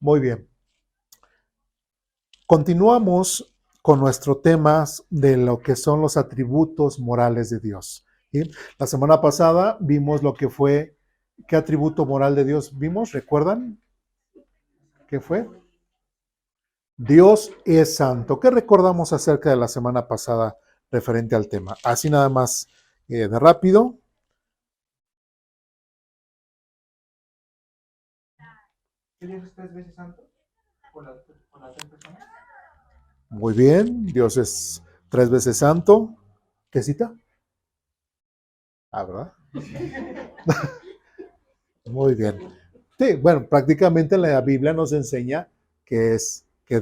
Muy bien. Continuamos con nuestro tema de lo que son los atributos morales de Dios. ¿Sí? La semana pasada vimos lo que fue, ¿qué atributo moral de Dios vimos? ¿Recuerdan? ¿Qué fue? Dios es santo. ¿Qué recordamos acerca de la semana pasada referente al tema? Así nada más de rápido. ¿Qué Dios es tres veces santo? ¿Por las tres personas? Muy bien. Dios es 3 veces santo. ¿Qué cita? Ah, ¿verdad? Muy bien. Sí, bueno, prácticamente la Biblia nos enseña que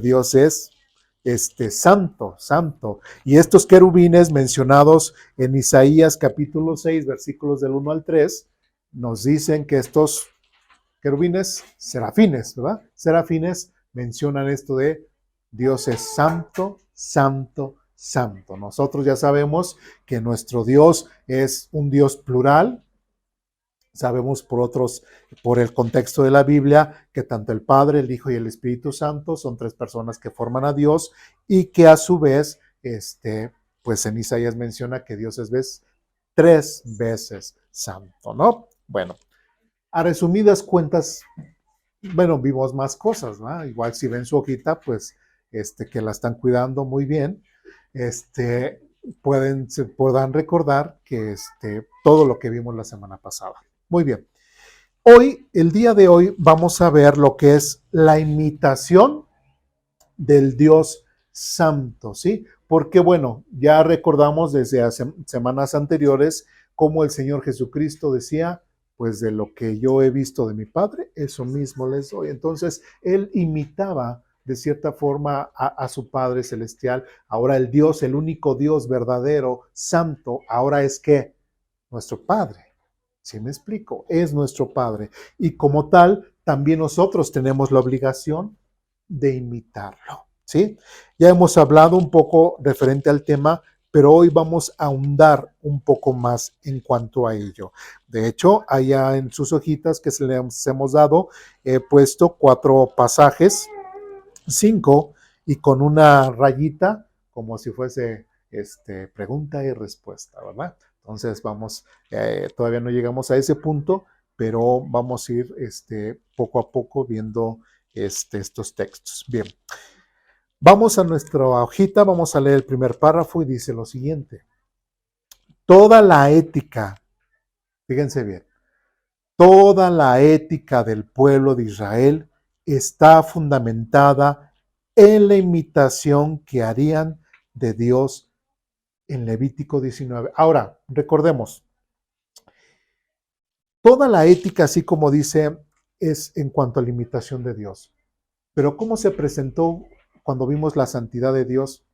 Dios es santo, santo. Y estos querubines mencionados en Isaías capítulo 6, versículos del 1 al 3, nos dicen que estos querubines, serafines, ¿verdad? Serafines mencionan esto de Dios es santo, santo, santo. Nosotros ya sabemos que nuestro Dios es un Dios plural. Sabemos por el contexto de la Biblia, que tanto el Padre, el Hijo y el Espíritu Santo son tres personas que forman a Dios y que a su vez, pues en Isaías menciona que Dios es 3 veces santo, ¿no? Bueno, a resumidas cuentas, bueno, vimos más cosas, ¿no? Igual si ven su hojita, pues, que la están cuidando muy bien, este, se puedan recordar que todo lo que vimos la semana pasada. Muy bien. Hoy, el día de hoy, vamos a ver lo que es la imitación del Dios Santo, ¿sí? Porque, bueno, ya recordamos desde hace semanas anteriores cómo el Señor Jesucristo decía, pues de lo que yo he visto de mi Padre, eso mismo les doy. Entonces, Él imitaba de cierta forma a su Padre Celestial. Ahora el Dios, el único Dios verdadero, santo, ahora es que nuestro Padre. ¿Sí me explico? Es nuestro Padre. Y como tal, también nosotros tenemos la obligación de imitarlo. ¿Sí? Ya hemos hablado un poco referente al tema, pero hoy vamos a ahondar un poco más en cuanto a ello. De hecho, allá en sus hojitas que se les hemos dado, he puesto 4 pasajes, 5, y con una rayita, como si fuese pregunta y respuesta, ¿verdad? Entonces vamos, todavía no llegamos a ese punto, pero vamos a ir poco a poco viendo estos textos. Bien, vamos a nuestra hojita, vamos a leer el primer párrafo y dice lo siguiente. Toda la ética, fíjense bien, toda la ética del pueblo de Israel está fundamentada en la imitación que harían de Dios en Levítico 19. Ahora, recordemos, toda la ética, así como dice, es en cuanto a la imitación de Dios. Pero ¿cómo se presentó cuando vimos la santidad de Dios?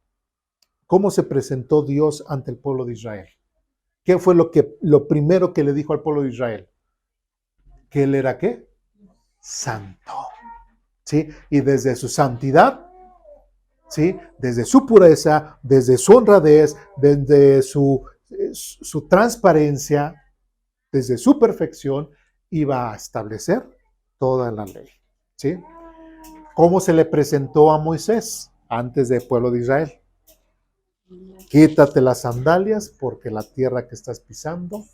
¿Cómo se presentó Dios ante el pueblo de Israel? ¿Qué fue lo primero que le dijo al pueblo de Israel? Que él era ¿qué? Santo. ¿Sí? Y desde su santidad, ¿sí? Desde su pureza, desde su honradez, desde su transparencia, desde su perfección, iba a establecer toda la ley. ¿Sí? ¿Cómo se le presentó a Moisés antes del pueblo de Israel? Quítate las sandalias porque la tierra que estás pisando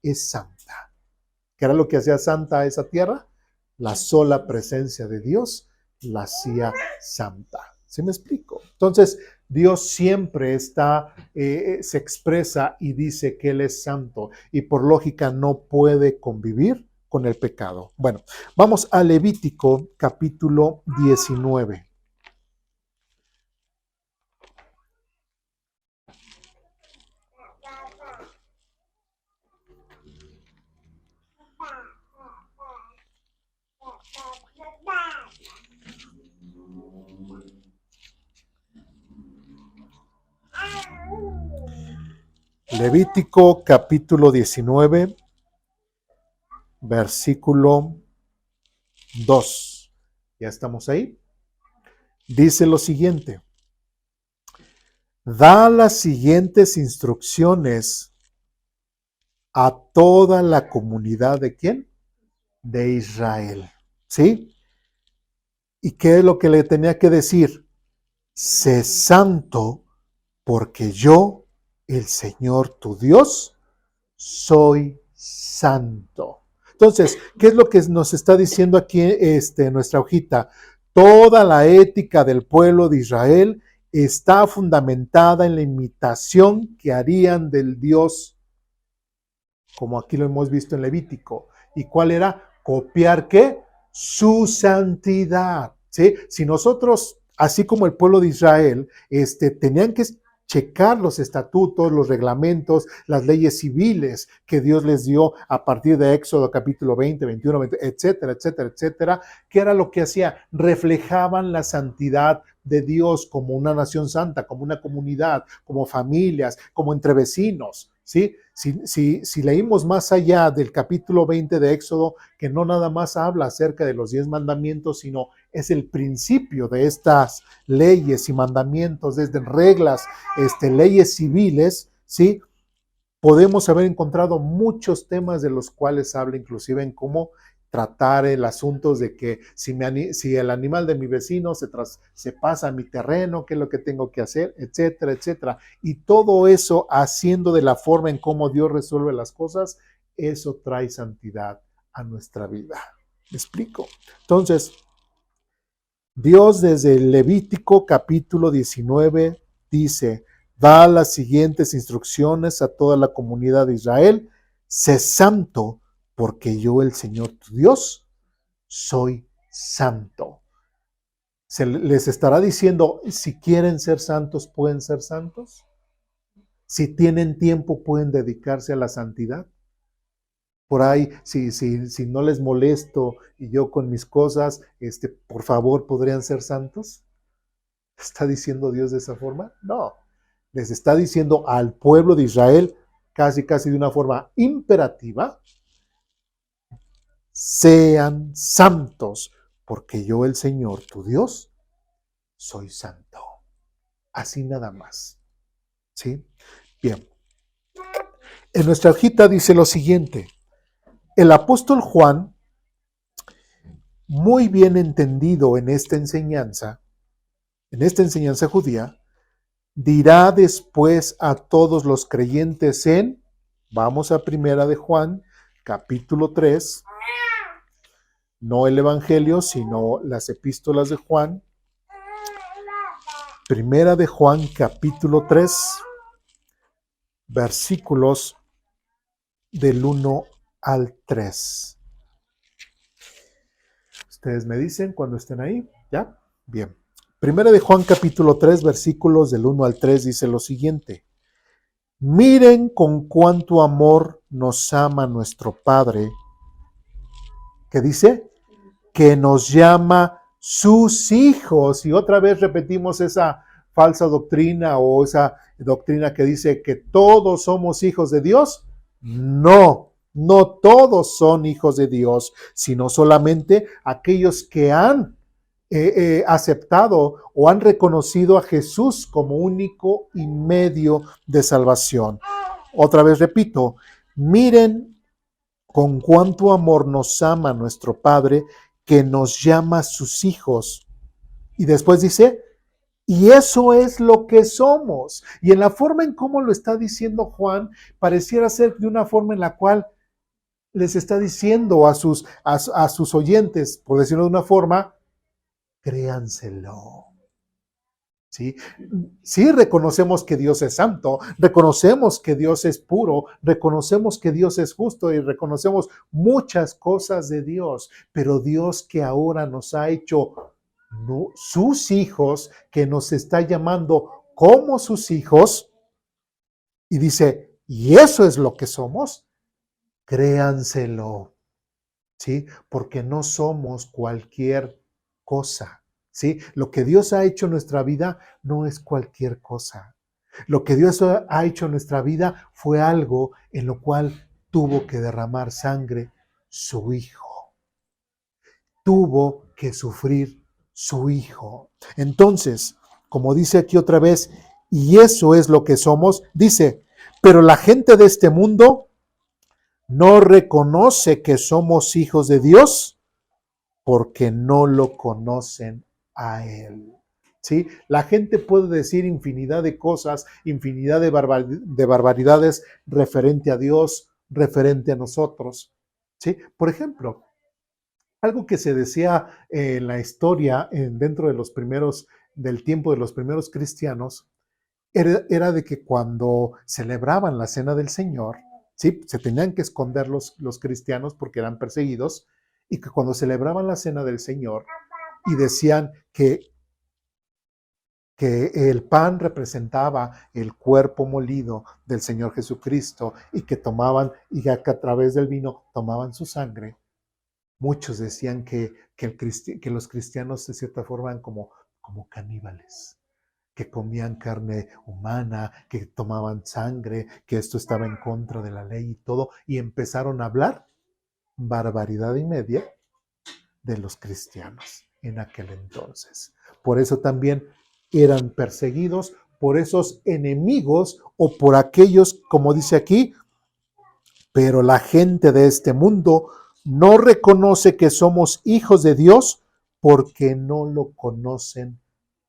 es santa. ¿Qué era lo que hacía santa esa tierra? La sola presencia de Dios la hacía santa. ¿Sí me explico? Entonces, Dios siempre se expresa y dice que Él es santo y por lógica no puede convivir con el pecado. Bueno, vamos a Levítico capítulo 19. Levítico capítulo 19, versículo 2. ¿Ya estamos ahí? Dice lo siguiente. Da las siguientes instrucciones a toda la comunidad de ¿quién? De Israel. ¿Sí? ¿Y qué es lo que le tenía que decir? Sé santo, porque yo, el Señor tu Dios, soy santo. Entonces, ¿qué es lo que nos está diciendo aquí nuestra hojita? Toda la ética del pueblo de Israel está fundamentada en la imitación que harían del Dios, como aquí lo hemos visto en Levítico. ¿Y cuál era? Copiar ¿qué? Su santidad. ¿Sí? Si nosotros, así como el pueblo de Israel, tenían que checar los estatutos, los reglamentos, las leyes civiles que Dios les dio a partir de Éxodo capítulo 20, 21, 20, etcétera, etcétera, etcétera, ¿qué era lo que hacía? Reflejaban la santidad de Dios como una nación santa, como una comunidad, como familias, como entre vecinos. ¿Sí? Si leímos más allá del capítulo 20 de Éxodo, que no nada más habla acerca de los 10 mandamientos, sino es el principio de estas leyes y mandamientos, desde reglas, leyes civiles, ¿sí? Podemos haber encontrado muchos temas de los cuales habla inclusive en cómo tratar el asunto de que si el animal de mi vecino se pasa a mi terreno, qué es lo que tengo que hacer, etcétera, etcétera. Y todo eso haciendo de la forma en cómo Dios resuelve las cosas, eso trae santidad a nuestra vida. ¿Me explico? Entonces, Dios desde el Levítico capítulo 19 dice, da las siguientes instrucciones a toda la comunidad de Israel, sé santo, porque yo, el Señor tu Dios, soy santo. Se les estará diciendo, si quieren ser santos, ¿pueden ser santos? Si tienen tiempo, ¿pueden dedicarse a la santidad? Por ahí, si no les molesto y yo con mis cosas, por favor, ¿podrían ser santos? ¿Está diciendo Dios de esa forma? No. Les está diciendo al pueblo de Israel, casi de una forma imperativa, sean santos, porque yo, el Señor, tu Dios, soy santo. Así nada más. ¿Sí? Bien. En nuestra hojita dice lo siguiente. El apóstol Juan, muy bien entendido en esta enseñanza judía, dirá después a todos los creyentes vamos a Primera de Juan, capítulo 3, no el Evangelio, sino las epístolas de Juan. Primera de Juan, capítulo 3, versículos del 1 al 3. Ustedes me dicen cuando estén ahí, ¿ya? Bien. Primera de Juan, capítulo 3, versículos del 1 al 3 dice lo siguiente. Miren con cuánto amor nos ama nuestro Padre. ¿Qué dice? Que nos llama sus hijos. Y otra vez repetimos esa falsa doctrina o esa doctrina que dice que todos somos hijos de Dios. No, no todos son hijos de Dios, sino solamente aquellos que han aceptado o han reconocido a Jesús como único y medio de salvación. Otra vez repito, miren con cuánto amor nos ama nuestro Padre, que nos llama sus hijos. Y después dice, y eso es lo que somos. Y en la forma en cómo lo está diciendo Juan, pareciera ser de una forma en la cual les está diciendo a sus oyentes, por decirlo de una forma, créanselo. ¿Sí? Sí, reconocemos que Dios es santo, reconocemos que Dios es puro, reconocemos que Dios es justo y reconocemos muchas cosas de Dios, pero Dios que ahora nos ha hecho sus hijos, que nos está llamando como sus hijos, y dice, y eso es lo que somos, créanselo, ¿sí? Porque no somos cualquier cosa. ¿Sí? Lo que Dios ha hecho en nuestra vida no es cualquier cosa. Lo que Dios ha hecho en nuestra vida fue algo en lo cual tuvo que derramar sangre su Hijo. Tuvo que sufrir su Hijo. Entonces, como dice aquí otra vez, y eso es lo que somos, dice, pero la gente de este mundo no reconoce que somos hijos de Dios porque no lo conocen a Él. ¿Sí? La gente puede decir infinidad de cosas, infinidad de barbaridades referente a Dios, referente a nosotros. ¿Sí? Por ejemplo, algo que se decía en la historia, dentro de los primeros, del tiempo de los primeros cristianos, era de que cuando celebraban la cena del Señor, ¿sí? Se tenían que esconder los cristianos porque eran perseguidos, y que cuando celebraban la cena del Señor y decían que el pan representaba el cuerpo molido del Señor Jesucristo y que tomaban, y que a través del vino tomaban su sangre, muchos decían que los cristianos de cierta forma eran como caníbales, que comían carne humana, que tomaban sangre, que esto estaba en contra de la ley y todo, y empezaron a hablar barbaridad y media de los cristianos en aquel entonces. Por eso también eran perseguidos por esos enemigos o por aquellos, como dice aquí, pero la gente de este mundo no reconoce que somos hijos de Dios porque no lo conocen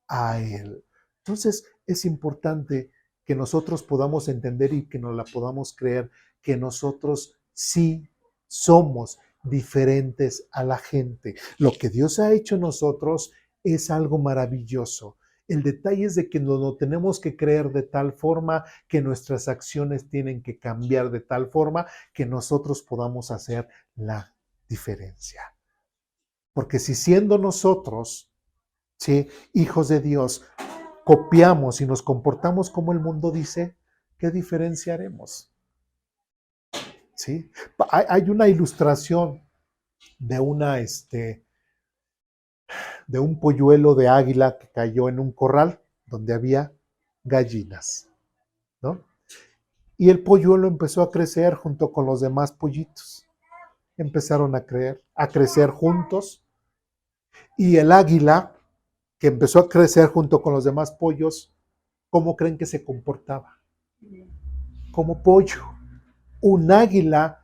a Él. Entonces es importante que nosotros podamos entender y que nos la podamos creer, que nosotros sí somos diferentes a la gente. Lo que Dios ha hecho en nosotros es algo maravilloso. El detalle es de que nos lo tenemos que creer de tal forma que nuestras acciones tienen que cambiar de tal forma que nosotros podamos hacer la diferencia. Porque si siendo nosotros, ¿sí?, hijos de Dios, copiamos y nos comportamos como el mundo dice, ¿qué diferencia haremos? ¿Sí? Hay una ilustración de de un polluelo de águila que cayó en un corral donde había gallinas, ¿no? Y el polluelo empezó a crecer junto con los demás pollitos. Empezaron a crecer juntos, y el águila, que empezó a crecer junto con los demás pollos, ¿cómo creen que se comportaba? Como pollo. Un águila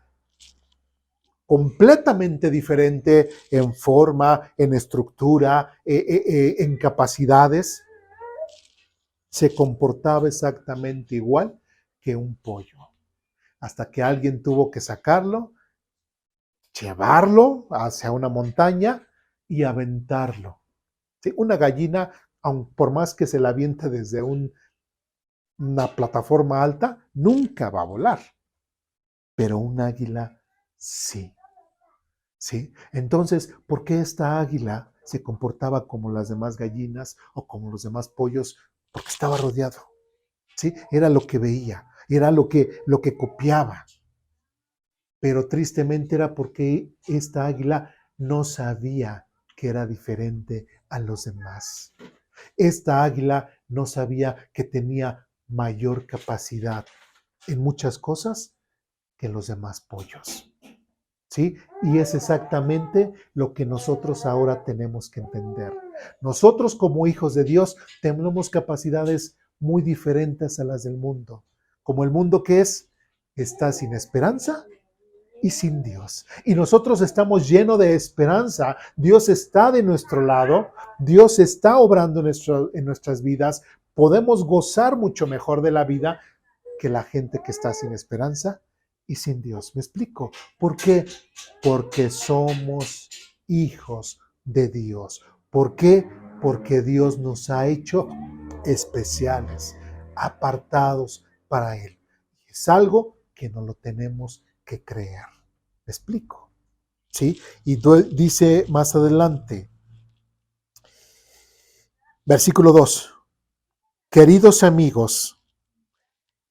completamente diferente en forma, en estructura, en capacidades, se comportaba exactamente igual que un pollo. Hasta que alguien tuvo que sacarlo, llevarlo hacia una montaña y aventarlo. ¿Sí? Una gallina, aun por más que se la aviente desde una plataforma alta, nunca va a volar. Pero un águila sí. ¿Sí? Entonces, ¿por qué esta águila se comportaba como las demás gallinas o como los demás pollos? Porque estaba rodeado. ¿Sí? Era lo que veía, era lo que copiaba. Pero tristemente era porque esta águila no sabía que era diferente a los demás. Esta águila no sabía que tenía mayor capacidad en muchas cosas que los demás pollos. ¿Sí? Y es exactamente lo que nosotros ahora tenemos que entender. Nosotros como hijos de Dios tenemos capacidades muy diferentes a las del mundo. Como el mundo que está sin esperanza y sin Dios. Y nosotros estamos llenos de esperanza. Dios está de nuestro lado. Dios está obrando en nuestras vidas. Podemos gozar mucho mejor de la vida que la gente que está sin esperanza y sin Dios. ¿Me explico? ¿Por qué? Porque somos hijos de Dios. ¿Por qué? Porque Dios nos ha hecho especiales, apartados para Él. Es algo que no lo tenemos que creer. ¿Me explico? ¿Sí? Y dice más adelante, versículo 2, queridos amigos,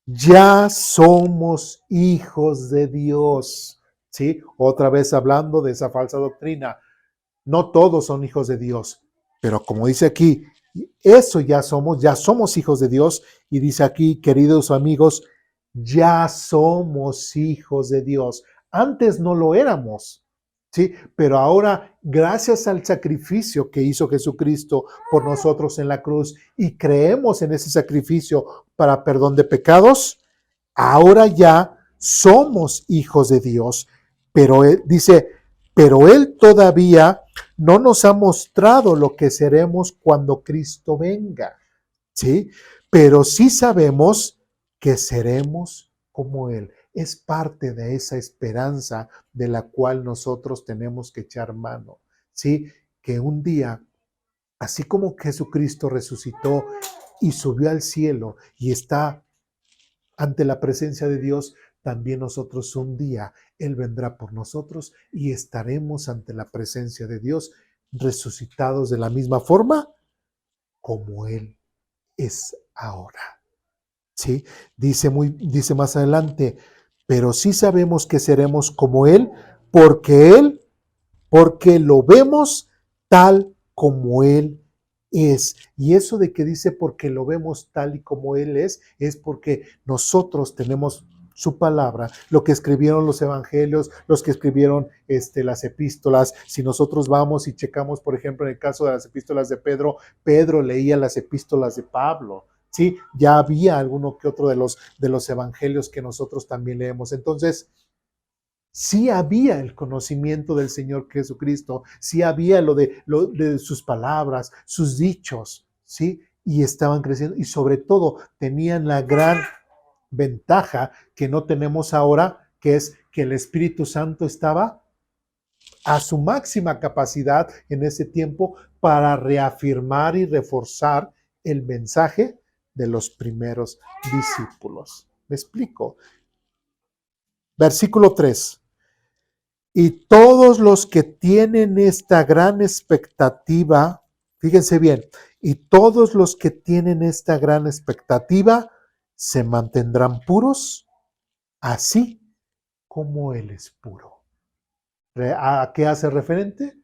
ya somos hijos de Dios. ¿Sí? Otra vez hablando de esa falsa doctrina. No todos son hijos de Dios, pero como dice aquí, eso ya somos hijos de Dios. Y dice aquí, queridos amigos, ya somos hijos de Dios. Antes no lo éramos, ¿sí? Pero ahora, gracias al sacrificio que hizo Jesucristo por nosotros en la cruz y creemos en ese sacrificio para perdón de pecados, ahora ya somos hijos de Dios. Pero dice, pero Él todavía no nos ha mostrado lo que seremos cuando Cristo venga, ¿sí? Pero sí sabemos que seremos como Él. Es parte de esa esperanza de la cual nosotros tenemos que echar mano, ¿sí? Que un día, así como Jesucristo resucitó y subió al cielo y está ante la presencia de Dios, también nosotros un día Él vendrá por nosotros y estaremos ante la presencia de Dios resucitados de la misma forma como Él es ahora. ¿Sí? Dice más adelante, pero sí sabemos que seremos como Él, porque lo vemos tal como Él es. Y eso de que dice porque lo vemos tal y como Él es porque nosotros tenemos su palabra, lo que escribieron los evangelios, los que escribieron las epístolas. Si nosotros vamos y checamos, por ejemplo, en el caso de las epístolas de Pedro, Pedro leía las epístolas de Pablo. Sí, ya había alguno que otro de los evangelios que nosotros también leemos. Entonces, sí había el conocimiento del Señor Jesucristo, sí había lo de sus palabras, sus dichos, ¿sí? Y estaban creciendo y sobre todo tenían la gran ventaja que no tenemos ahora, que es que el Espíritu Santo estaba a su máxima capacidad en ese tiempo para reafirmar y reforzar el mensaje de los primeros discípulos. ¿Me explico? Versículo 3. Y todos los que tienen esta gran expectativa, fíjense bien, y todos los que tienen esta gran expectativa se mantendrán puros, así como Él es puro. ¿A qué hace referente?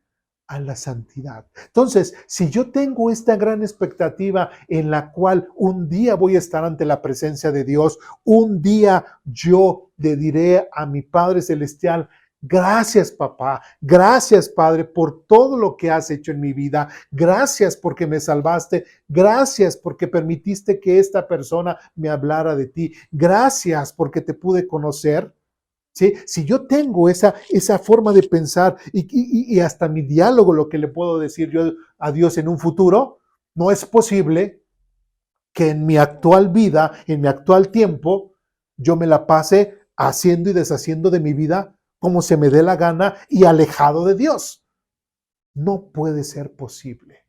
A la santidad. Entonces, si yo tengo esta gran expectativa en la cual un día voy a estar ante la presencia de Dios, un día yo le diré a mi Padre Celestial, gracias papá, gracias Padre por todo lo que has hecho en mi vida, gracias porque me salvaste, gracias porque permitiste que esta persona me hablara de ti, gracias porque te pude conocer. ¿Sí? Si yo tengo esa forma de pensar y hasta mi diálogo, lo que le puedo decir yo a Dios en un futuro, no es posible que en mi actual vida, en mi actual tiempo, yo me la pase haciendo y deshaciendo de mi vida como se me dé la gana y alejado de Dios. No puede ser posible.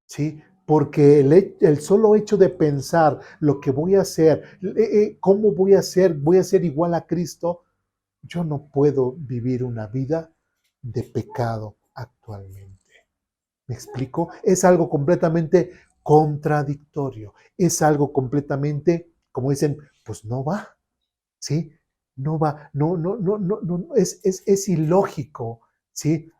¿Sí? Porque el solo hecho de pensar lo que voy a hacer, cómo voy a ser igual a Cristo, yo no puedo vivir una vida de pecado actualmente. ¿Me explico? Es algo completamente contradictorio. Es algo completamente, como dicen, pues no va, ¿sí? No va, no, es ilógico, ¿sí?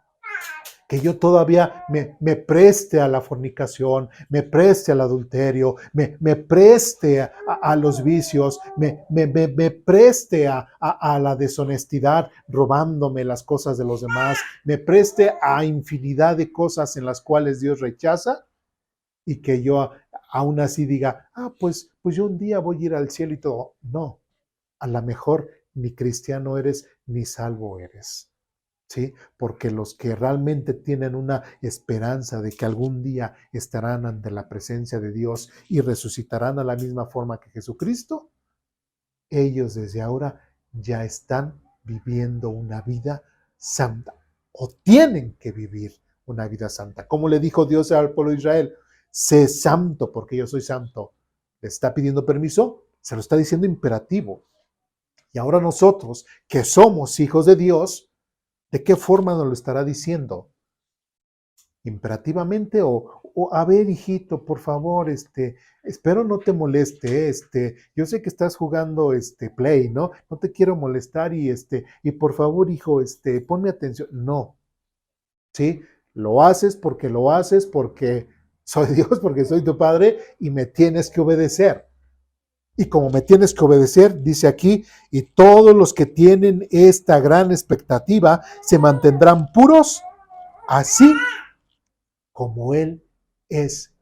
Que yo todavía me preste a la fornicación, me preste al adulterio, me preste a los vicios, me preste a la deshonestidad, robándome las cosas de los demás, me preste a infinidad de cosas en las cuales Dios rechaza y que yo aún así diga, pues yo un día voy a ir al cielo y todo. No, a lo mejor ni cristiano eres, ni salvo eres. ¿Sí? Porque los que realmente tienen una esperanza de que algún día estarán ante la presencia de Dios y resucitarán a la misma forma que Jesucristo, ellos desde ahora ya están viviendo una vida santa o tienen que vivir una vida santa. Como le dijo Dios al pueblo de Israel, sé santo porque yo soy santo. ¿Le está pidiendo permiso? Se lo está diciendo imperativo. Y ahora nosotros, que somos hijos de Dios, ¿de qué forma nos lo estará diciendo? ¿Imperativamente o a ver, hijito, por favor, espero no te moleste, yo sé que estás jugando Play, ¿no? No te quiero molestar y por favor, hijo, ponme atención. No, ¿sí? Lo haces porque soy Dios, porque soy tu padre y me tienes que obedecer. Y como me tienes que obedecer, dice aquí, y todos los que tienen esta gran expectativa se mantendrán puros, así como Él es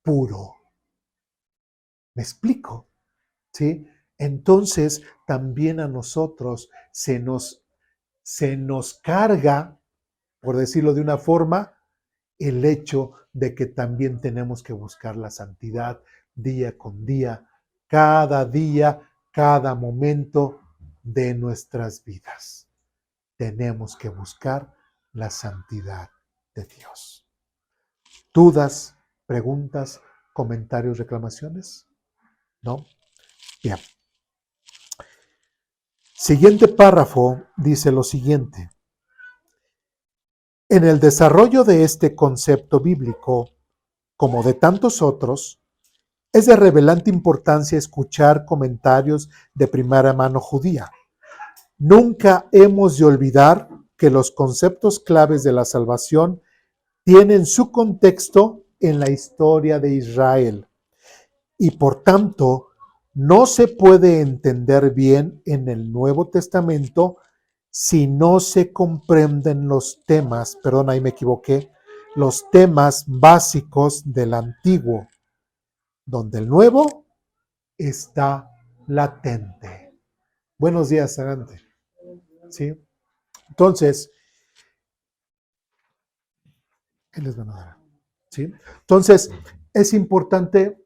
puro. ¿Me explico? ¿Sí? Entonces, también a nosotros se nos carga, por decirlo de una forma, el hecho de que también tenemos que buscar la santidad día con día, cada momento de nuestras vidas. Tenemos que buscar la santidad de Dios. ¿Dudas, preguntas, comentarios, reclamaciones? ¿No? Bien. Siguiente párrafo dice lo siguiente. En el desarrollo de este concepto bíblico, como de tantos otros, es de relevante importancia escuchar comentarios de primera mano judía. Nunca hemos de olvidar que los conceptos claves de la salvación tienen su contexto en la historia de Israel y por tanto no se puede entender bien en el Nuevo Testamento si no se comprenden los temas, perdón, ahí me equivoqué, los temas básicos del Antiguo, donde el Nuevo está latente. Buenos días, adelante. ¿Sí? Entonces, él les van a dar. ¿Sí? Entonces, es importante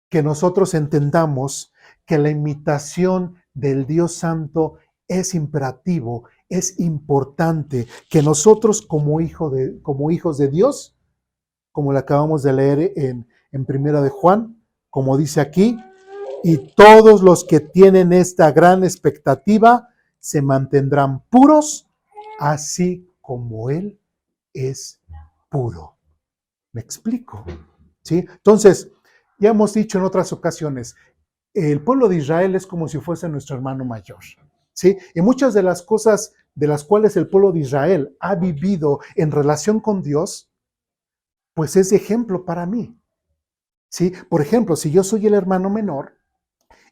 que nosotros entendamos que la imitación del Dios Santo es imperativo, es importante, que nosotros como hijos de Dios, como lo acabamos de leer en Primera de Juan, como dice aquí, y todos los que tienen esta gran expectativa se mantendrán puros, así como Él es puro. ¿Me explico? ¿Sí? Entonces, ya hemos dicho en otras ocasiones, el pueblo de Israel es como si fuese nuestro hermano mayor. ¿Sí? Y muchas de las cosas de las cuales el pueblo de Israel ha vivido en relación con Dios, pues es ejemplo para mí. ¿Sí? Por ejemplo, si yo soy el hermano menor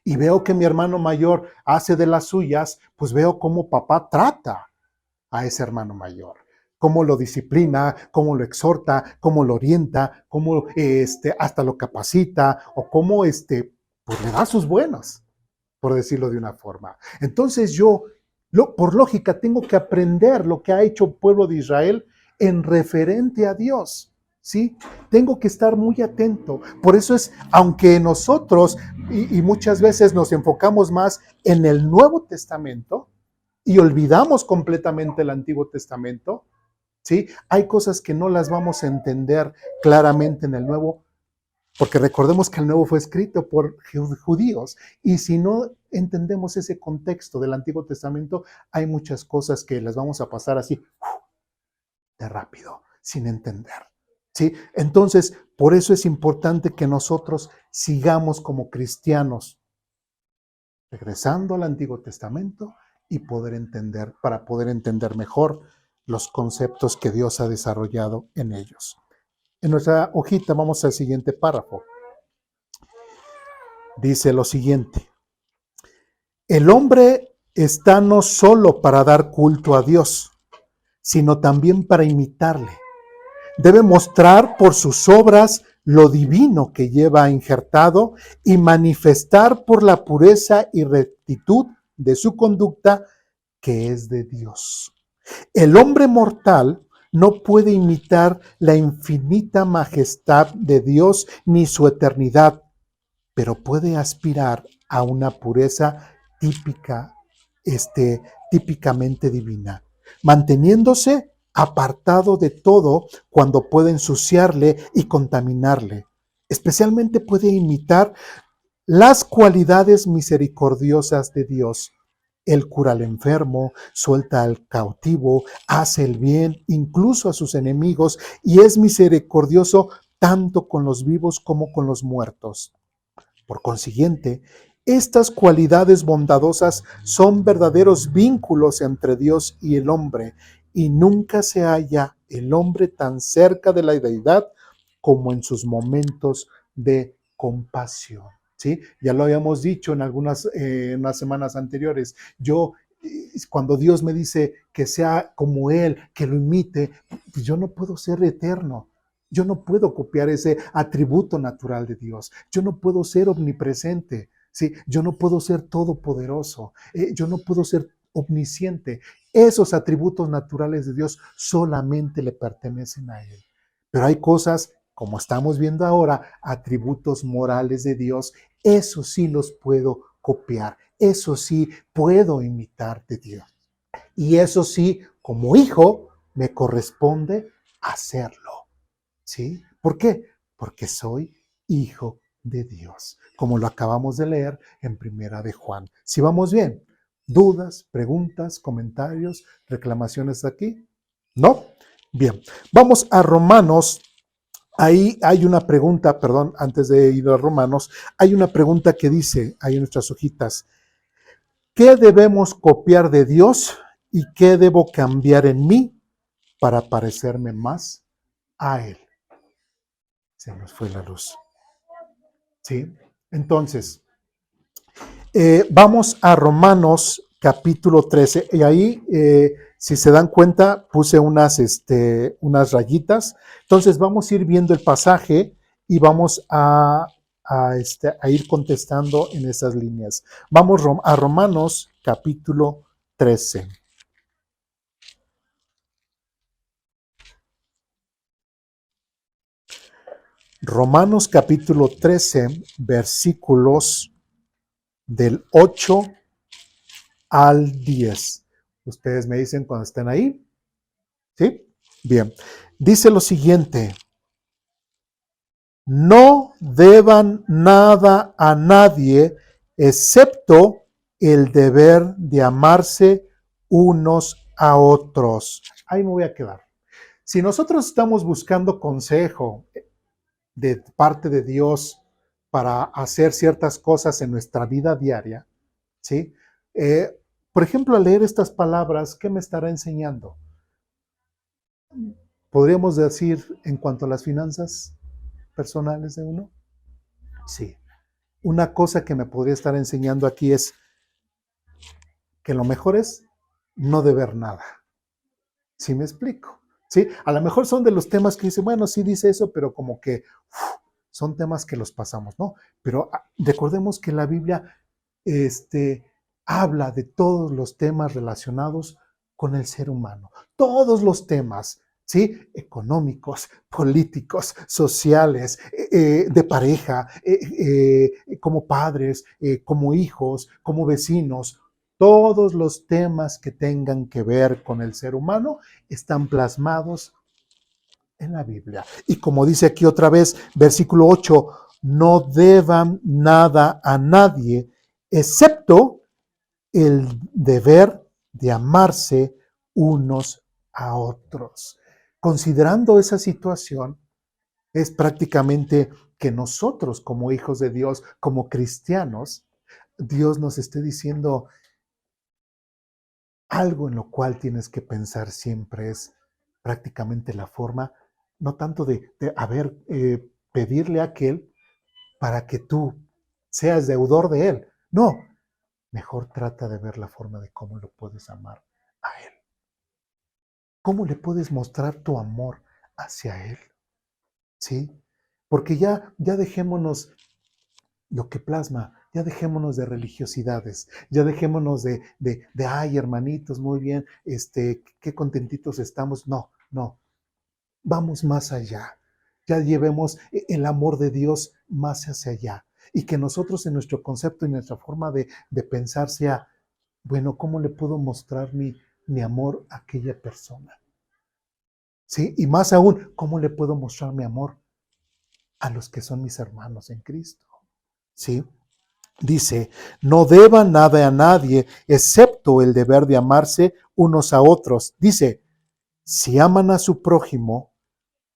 y veo que mi hermano mayor hace de las suyas, pues veo cómo papá trata a ese hermano mayor, cómo lo disciplina, cómo lo exhorta, cómo lo orienta, cómo hasta lo capacita o cómo pues le da sus buenas, por decirlo de una forma. Entonces yo, por lógica, tengo que aprender lo que ha hecho el pueblo de Israel en referente a Dios. ¿Sí? Tengo que estar muy atento. Por eso es, aunque nosotros y muchas veces nos enfocamos más en el Nuevo Testamento y olvidamos completamente el Antiguo Testamento, ¿sí? Hay cosas que no las vamos a entender claramente en el Nuevo, porque recordemos que el Nuevo fue escrito por judíos, y si no entendemos ese contexto del Antiguo Testamento, hay muchas cosas que las vamos a pasar así de rápido, sin entender. ¿Sí? Entonces, por eso es importante que nosotros sigamos como cristianos, regresando al Antiguo Testamento y para poder entender mejor los conceptos que Dios ha desarrollado en ellos. En nuestra hojita vamos al siguiente párrafo. Dice lo siguiente: el hombre está no solo para dar culto a Dios, sino también para imitarle. Debe mostrar por sus obras lo divino que lleva injertado y manifestar por la pureza y rectitud de su conducta que es de Dios. El hombre mortal no puede imitar la infinita majestad de Dios ni su eternidad, pero puede aspirar a una pureza típicamente divina, manteniéndose apartado de todo cuando puede ensuciarle y contaminarle. Especialmente puede imitar las cualidades misericordiosas de Dios. Él cura al enfermo, suelta al cautivo, hace el bien incluso a sus enemigos y es misericordioso tanto con los vivos como con los muertos. Por consiguiente, estas cualidades bondadosas son verdaderos vínculos entre Dios y el hombre, y nunca se halla el hombre tan cerca de la deidad como en sus momentos de compasión. ¿Sí? Ya lo habíamos dicho en unas semanas anteriores. Cuando Dios me dice que sea como Él, que lo imite, pues yo no puedo ser eterno. Yo no puedo copiar ese atributo natural de Dios. Yo no puedo ser omnipresente. ¿Sí? Yo no puedo ser todopoderoso. Yo no puedo ser omnisciente. Esos atributos naturales de Dios solamente le pertenecen a Él. Pero hay cosas, como estamos viendo ahora, atributos morales de Dios, eso sí los puedo copiar, eso sí puedo imitar de Dios. Y eso sí, como hijo, me corresponde hacerlo. ¿Sí? ¿Por qué? Porque soy hijo de Dios, como lo acabamos de leer en Primera de Juan. Si vamos bien, dudas, preguntas, comentarios, reclamaciones aquí, ¿no? Bien, vamos a Romanos. Ahí hay una pregunta, perdón, antes de ir a Romanos, hay una pregunta que dice, ahí en nuestras hojitas, ¿qué debemos copiar de Dios y qué debo cambiar en mí para parecerme más a Él? Se nos fue la luz. ¿Sí? Entonces, vamos a Romanos capítulo 13 y ahí, si se dan cuenta, puse unas rayitas. Entonces, vamos a ir viendo el pasaje y vamos a ir contestando en esas líneas. Vamos a Romanos capítulo 13. Romanos capítulo 13, versículos del 8 al 10. Ustedes me dicen cuando estén ahí. ¿Sí? Bien. Dice lo siguiente. No deban nada a nadie excepto el deber de amarse unos a otros. Ahí me voy a quedar. Si nosotros estamos buscando consejo de parte de Dios para hacer ciertas cosas en nuestra vida diaria, ¿sí? Por ejemplo, al leer estas palabras, ¿qué me estará enseñando? ¿Podríamos decir en cuanto a las finanzas personales de uno? Sí. Una cosa que me podría estar enseñando aquí es que lo mejor es no deber nada. ¿Sí me explico? ¿Sí? A lo mejor son de los temas que dice, bueno, sí dice eso, pero como que son temas que los pasamos, ¿no? Pero recordemos que la Biblia habla de todos los temas relacionados con el ser humano. Todos los temas, ¿sí? Económicos, políticos, sociales, de pareja, como padres, como hijos, como vecinos. Todos los temas que tengan que ver con el ser humano están plasmados en la Biblia. Y como dice aquí otra vez, versículo 8, no deban nada a nadie, excepto el deber de amarse unos a otros. Considerando esa situación, es prácticamente que nosotros como hijos de Dios, como cristianos, Dios nos esté diciendo algo en lo cual tienes que pensar siempre es prácticamente la forma, no tanto de pedirle a aquel para que tú seas deudor de él. No, mejor trata de ver la forma de cómo lo puedes amar a él. ¿Cómo le puedes mostrar tu amor hacia él? ¿Sí? Porque ya dejémonos lo que plasma, ya dejémonos de religiosidades, ya dejémonos ay, hermanitos, muy bien, qué contentitos estamos. No, no, vamos más allá. Ya llevemos el amor de Dios más hacia allá. Y que nosotros en nuestro concepto y nuestra forma de pensar sea, bueno, ¿cómo le puedo mostrar mi amor a aquella persona? ¿Sí? Y más aún, ¿cómo le puedo mostrar mi amor a los que son mis hermanos en Cristo? ¿Sí? Dice, no deban nada a nadie, excepto el deber de amarse unos a otros. Dice, si aman a su prójimo,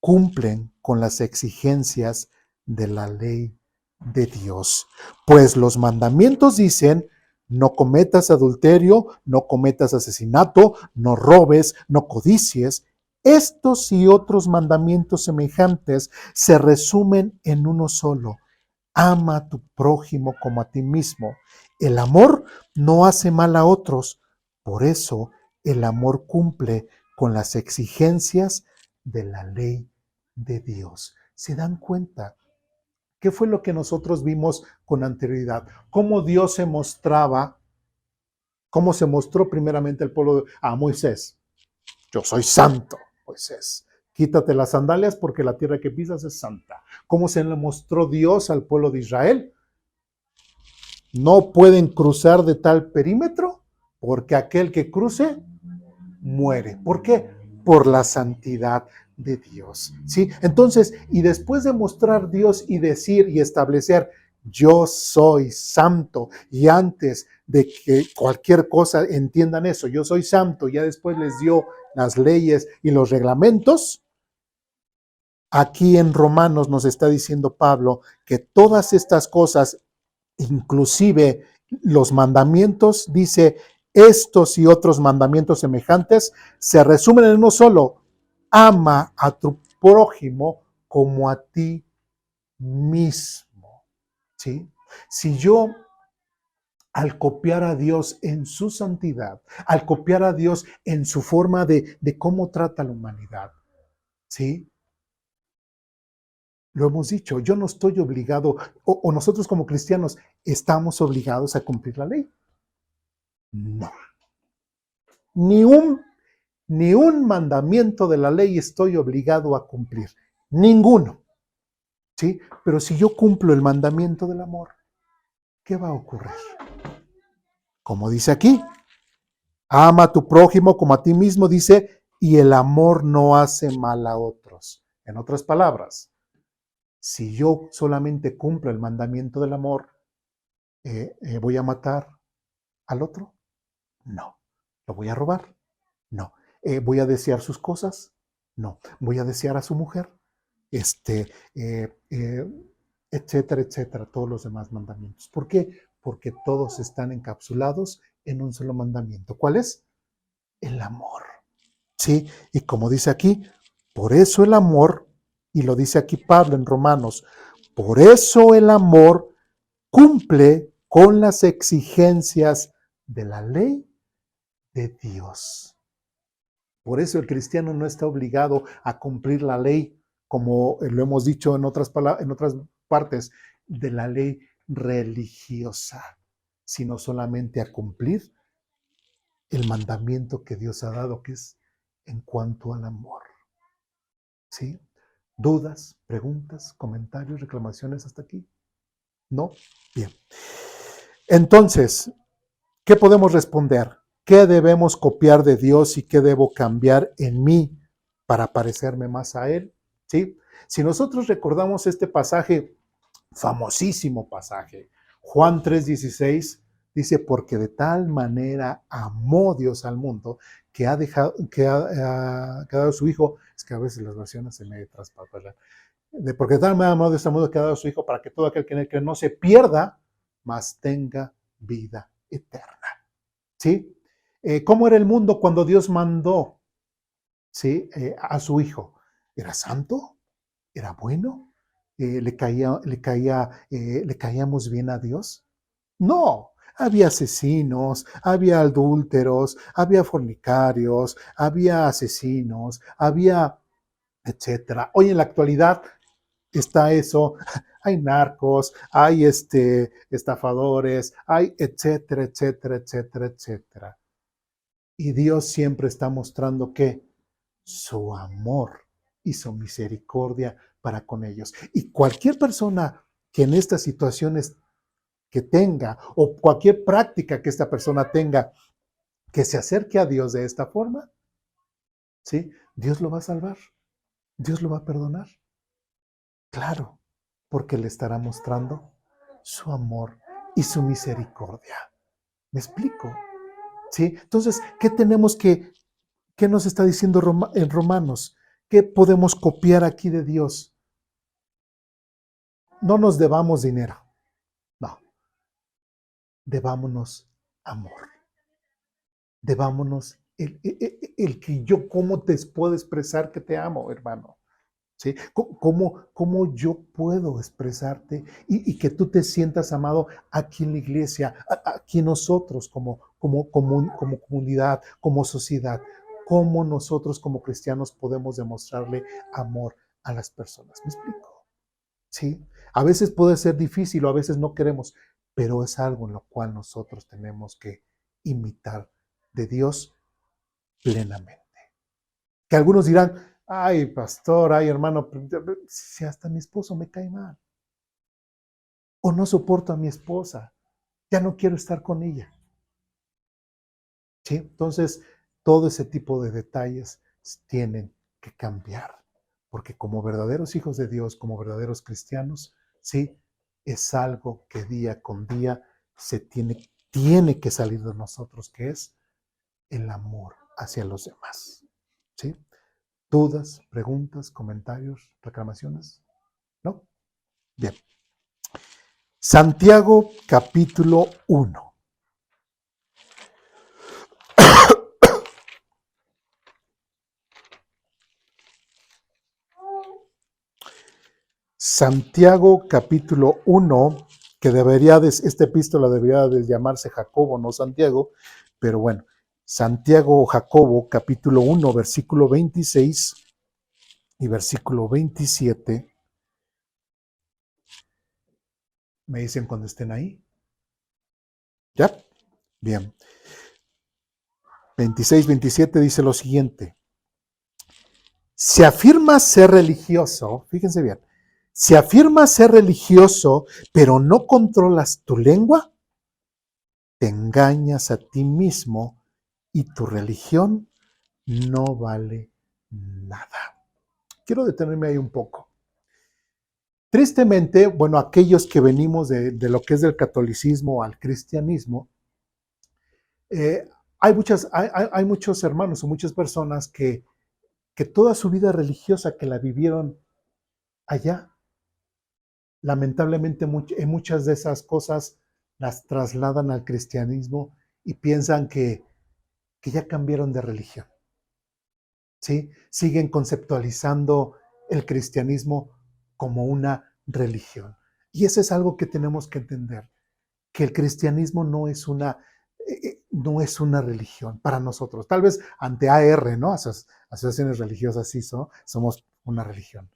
cumplen con las exigencias de la ley de Dios. Pues los mandamientos dicen, no cometas adulterio, no cometas asesinato, no robes, no codicies. Estos y otros mandamientos semejantes se resumen en uno solo: ama a tu prójimo como a ti mismo. El amor no hace mal a otros, por eso el amor cumple con las exigencias de la ley de Dios. ¿Se dan cuenta? ¿Qué fue lo que nosotros vimos con anterioridad? Cómo Dios se mostraba ¿Cómo se mostró primeramente el pueblo a Moisés? Yo soy santo, Moisés. Quítate las sandalias porque la tierra que pisas es santa. ¿Cómo se le mostró Dios al pueblo de Israel? No pueden cruzar de tal perímetro porque aquel que cruce muere. ¿Por qué? Por la santidad de Dios. ¿Sí? Entonces, y después de mostrar Dios y decir y establecer, yo soy santo, y antes de que cualquier cosa entiendan eso, yo soy santo, ya después les dio las leyes y los reglamentos. Aquí en Romanos nos está diciendo Pablo que todas estas cosas, inclusive los mandamientos, dice, estos y otros mandamientos semejantes se resumen en uno solo: ama a tu prójimo como a ti mismo. ¿Sí? Si yo, al copiar a Dios en su santidad, al copiar a Dios en su forma de cómo trata a la humanidad, ¿sí? Lo hemos dicho, yo no estoy obligado, o nosotros como cristianos, ¿estamos obligados a cumplir la ley? No. Ni un, ni un mandamiento de la ley estoy obligado a cumplir. Ninguno. ¿Sí? Pero si yo cumplo el mandamiento del amor, ¿qué va a ocurrir? Como dice aquí, ama a tu prójimo como a ti mismo, dice, y el amor no hace mal a otros. En otras palabras, si yo solamente cumplo el mandamiento del amor, ¿voy a matar al otro? No. ¿Lo voy a robar? No. ¿Voy a desear sus cosas? No. ¿Voy a desear a su mujer? Eh, eh, Etcétera, etcétera, todos los demás mandamientos. ¿Por qué? Porque todos están encapsulados en un solo mandamiento. ¿Cuál es? El amor. ¿Sí? Y como dice aquí, por eso el amor, y lo dice aquí Pablo en Romanos, por eso el amor cumple con las exigencias de la ley de Dios. Por eso el cristiano no está obligado a cumplir la ley, como lo hemos dicho en otras partes, de la ley religiosa, sino solamente a cumplir el mandamiento que Dios ha dado, que es en cuanto al amor. ¿Sí? ¿Dudas, preguntas, comentarios, reclamaciones hasta aquí? ¿No? Bien. Entonces, ¿qué podemos responder? ¿Qué debemos copiar de Dios y qué debo cambiar en mí para parecerme más a Él? ¿Sí? Si nosotros recordamos este pasaje, famosísimo pasaje, Juan 3:16, dice, porque de tal manera amó Dios al mundo que ha dejado, que ha dado a su Hijo, es que a veces las versiones se me traspasan, porque de tal manera amó Dios al mundo que ha dado a su Hijo para que todo aquel que en él cree no se pierda, mas tenga vida eterna. ¿Sí? ¿Cómo era el mundo cuando Dios mandó, ¿sí? A su Hijo? ¿Era santo? ¿Era bueno? ¿Le caíamos bien a Dios? No. Había asesinos, había adúlteros, había fornicarios, había asesinos, había etcétera. Hoy en la actualidad está eso, hay narcos, hay estafadores, hay etcétera, etcétera, etcétera, etcétera. Y Dios siempre está mostrando que su amor y su misericordia para con ellos. Y cualquier persona que en estas situaciones que tenga, o cualquier práctica que esta persona tenga, que se acerque a Dios de esta forma, ¿sí? Dios lo va a salvar, Dios lo va a perdonar. Claro, porque le estará mostrando su amor y su misericordia. ¿Me explico? ¿Sí? Entonces, ¿qué nos está diciendo en Romanos? ¿Qué podemos copiar aquí de Dios? No nos debamos dinero, no, debámonos amor, debámonos el que yo, ¿cómo te puedo expresar que te amo, hermano? ¿Sí? ¿Cómo yo puedo expresarte y que tú te sientas amado aquí en la iglesia, aquí nosotros como comunidad, como sociedad? ¿Cómo nosotros como cristianos podemos demostrarle amor a las personas? ¿Me explico? ¿Sí? A veces puede ser difícil o a veces no queremos, pero es algo en lo cual nosotros tenemos que imitar de Dios plenamente. Que algunos dirán, ay, pastor, ay, hermano, si hasta mi esposo me cae mal. O no soporto a mi esposa, ya no quiero estar con ella. ¿Sí? Entonces, todo ese tipo de detalles tienen que cambiar, porque como verdaderos hijos de Dios, como verdaderos cristianos, sí, es algo que día con día tiene que salir de nosotros, que es el amor hacia los demás. ¿Sí? ¿Dudas, preguntas, comentarios, reclamaciones? ¿No? Bien. Santiago capítulo 1. Santiago capítulo 1, que esta epístola debería de llamarse Jacobo, no Santiago, pero bueno, Santiago o Jacobo capítulo 1, versículo 26 y versículo 27. Me dicen cuando estén ahí. ¿Ya? Bien. 26, 27 dice lo siguiente. Si afirmas ser religioso, fíjense bien, si afirmas ser religioso, pero no controlas tu lengua, te engañas a ti mismo y tu religión no vale nada. Quiero detenerme ahí un poco. Tristemente, bueno, aquellos que venimos de lo que es del catolicismo al cristianismo, hay muchos hermanos o muchas personas que toda su vida religiosa que la vivieron allá, lamentablemente en muchas de esas cosas las trasladan al cristianismo y piensan que ya cambiaron de religión. ¿Sí? Siguen conceptualizando el cristianismo como una religión. Y eso es algo que tenemos que entender, que el cristianismo no es una religión para nosotros. Tal vez ante AR, ¿no? Asociaciones religiosas sí somos una religión.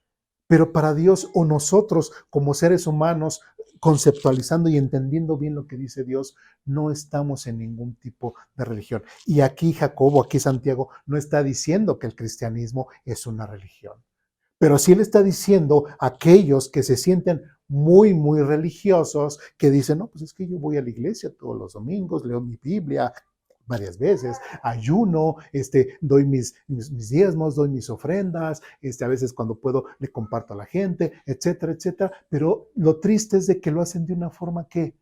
Pero para Dios o nosotros como seres humanos, conceptualizando y entendiendo bien lo que dice Dios, no estamos en ningún tipo de religión. Y aquí Jacobo, aquí Santiago, no está diciendo que el cristianismo es una religión. Pero sí le está diciendo a aquellos que se sienten muy, muy religiosos, que dicen, no, pues es que yo voy a la iglesia todos los domingos, leo mi Biblia varias veces, ayuno, doy mis diezmos, doy mis ofrendas, a veces cuando puedo le comparto a la gente, etcétera, etcétera. Pero lo triste es de que lo hacen de una forma que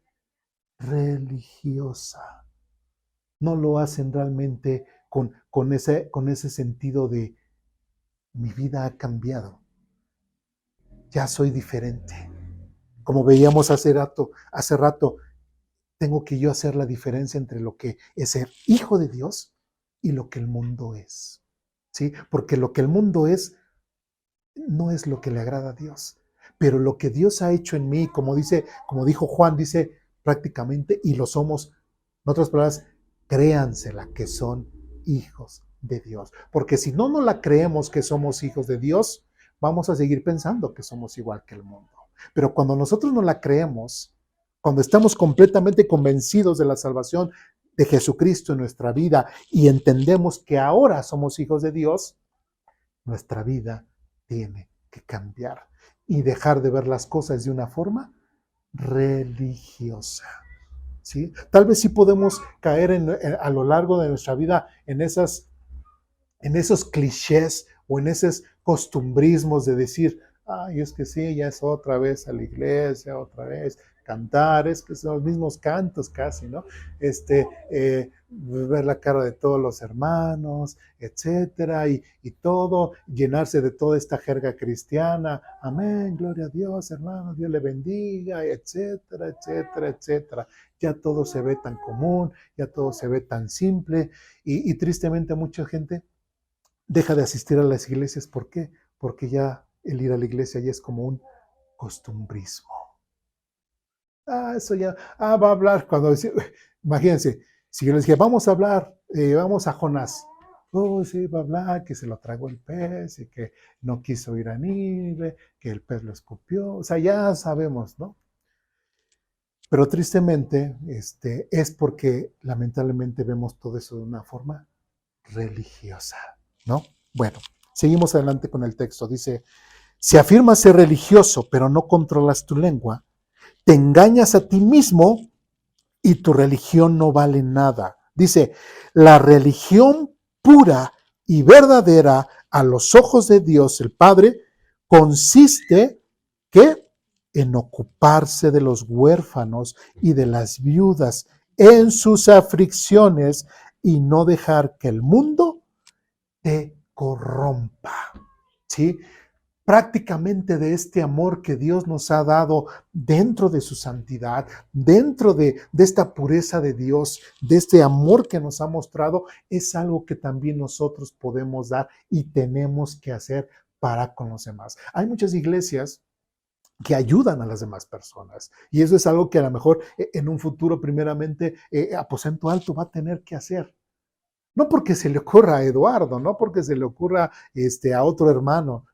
religiosa. No lo hacen realmente con ese sentido de mi vida ha cambiado. Ya soy diferente. Como veíamos hace rato, tengo que yo hacer la diferencia entre lo que es ser hijo de Dios y lo que el mundo es. ¿Sí? Porque lo que el mundo es no es lo que le agrada a Dios. Pero lo que Dios ha hecho en mí, como dijo Juan, dice prácticamente, y lo somos, en otras palabras, créansela que son hijos de Dios. Porque si no la creemos que somos hijos de Dios, vamos a seguir pensando que somos igual que el mundo. Pero cuando nosotros no la creemos, cuando estamos completamente convencidos de la salvación de Jesucristo en nuestra vida y entendemos que ahora somos hijos de Dios, nuestra vida tiene que cambiar y dejar de ver las cosas de una forma religiosa. ¿Sí? Tal vez sí podemos caer a lo largo de nuestra vida en esos clichés o en esos costumbrismos de decir, ay, es que sí, ya es otra vez a la iglesia, otra vez cantar, es que son los mismos cantos casi, ¿no? Ver la cara de todos los hermanos, etcétera, y todo, llenarse de toda esta jerga cristiana, amén, gloria a Dios, hermano, Dios le bendiga, etcétera, etcétera, etcétera. Ya todo se ve tan común, ya todo se ve tan simple, y tristemente mucha gente deja de asistir a las iglesias. ¿Por qué? Porque ya el ir a la iglesia ya es como un costumbrismo. Eso ya, va a hablar cuando, imagínense, si yo les dije, vamos a hablar, vamos a Jonás. Oh, sí, va a hablar que se lo tragó el pez y que no quiso ir a Nínive, que el pez lo escupió. O sea, ya sabemos, ¿no? Pero tristemente, es porque lamentablemente vemos todo eso de una forma religiosa, ¿no? Bueno, seguimos adelante con el texto. Dice, si afirmas ser religioso, pero no controlas tu lengua, te engañas a ti mismo y tu religión no vale nada. Dice, la religión pura y verdadera a los ojos de Dios el Padre consiste ¿qué? En ocuparse de los huérfanos y de las viudas en sus aflicciones y no dejar que el mundo te corrompa. ¿Sí? Prácticamente de este amor que Dios nos ha dado dentro de su santidad, dentro de esta pureza de Dios, de este amor que nos ha mostrado, es algo que también nosotros podemos dar y tenemos que hacer para con los demás. Hay muchas iglesias que ayudan a las demás personas. Y eso es algo que a lo mejor en un futuro, primeramente, Aposento Alto va a tener que hacer. No porque se le ocurra a Eduardo, no porque se le ocurra a otro hermano,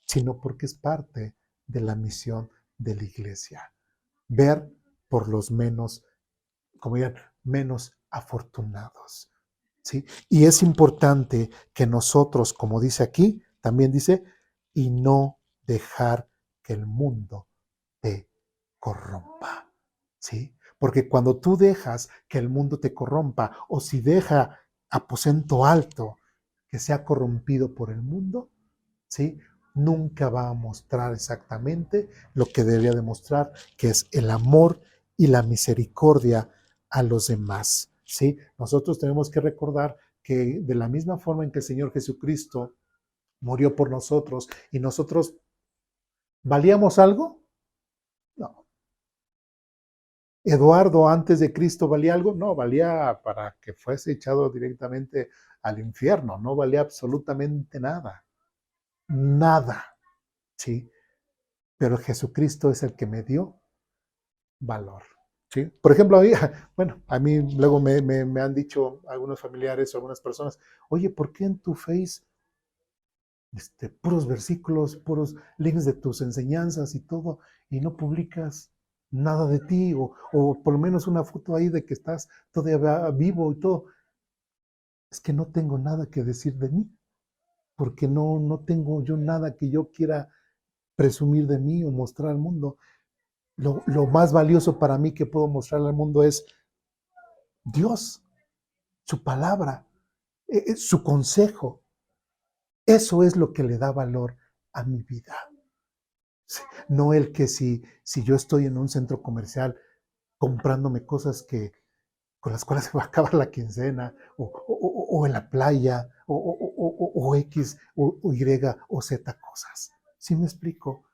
sino porque es parte de la misión de la iglesia. Ver por los menos, como digan, menos afortunados. ¿Sí? Y es importante que nosotros, como dice aquí, también dice, y no dejar que el mundo te corrompa. ¿Sí? Porque cuando tú dejas que el mundo te corrompa, o si deja Aposento Alto que sea corrompido por el mundo, ¿sí? Nunca va a mostrar exactamente lo que debería demostrar, que es el amor y la misericordia a los demás, ¿sí? Nosotros tenemos que recordar que de la misma forma en que el Señor Jesucristo murió por nosotros y nosotros valíamos algo, no. Eduardo antes de Cristo valía algo, no, valía para que fuese echado directamente al infierno, no valía absolutamente nada, nada, ¿sí? Pero Jesucristo es el que me dio valor. ¿Sí? Por ejemplo, a mí luego me han dicho algunos familiares o algunas personas, oye, ¿por qué en tu Face puros versículos, puros links de tus enseñanzas y todo, y no publicas nada de ti, o por lo menos una foto ahí de que estás todavía vivo y todo? Es que no tengo nada que decir de mí, porque no tengo yo nada que yo quiera presumir de mí o mostrar al mundo. Lo más valioso para mí que puedo mostrar al mundo es Dios, su palabra, su consejo. Eso es lo que le da valor a mi vida. No el que si yo estoy en un centro comercial comprándome cosas con las cuales se va a acabar la quincena, o en la playa, o X, o Y, o Z cosas. ¿Sí me explico?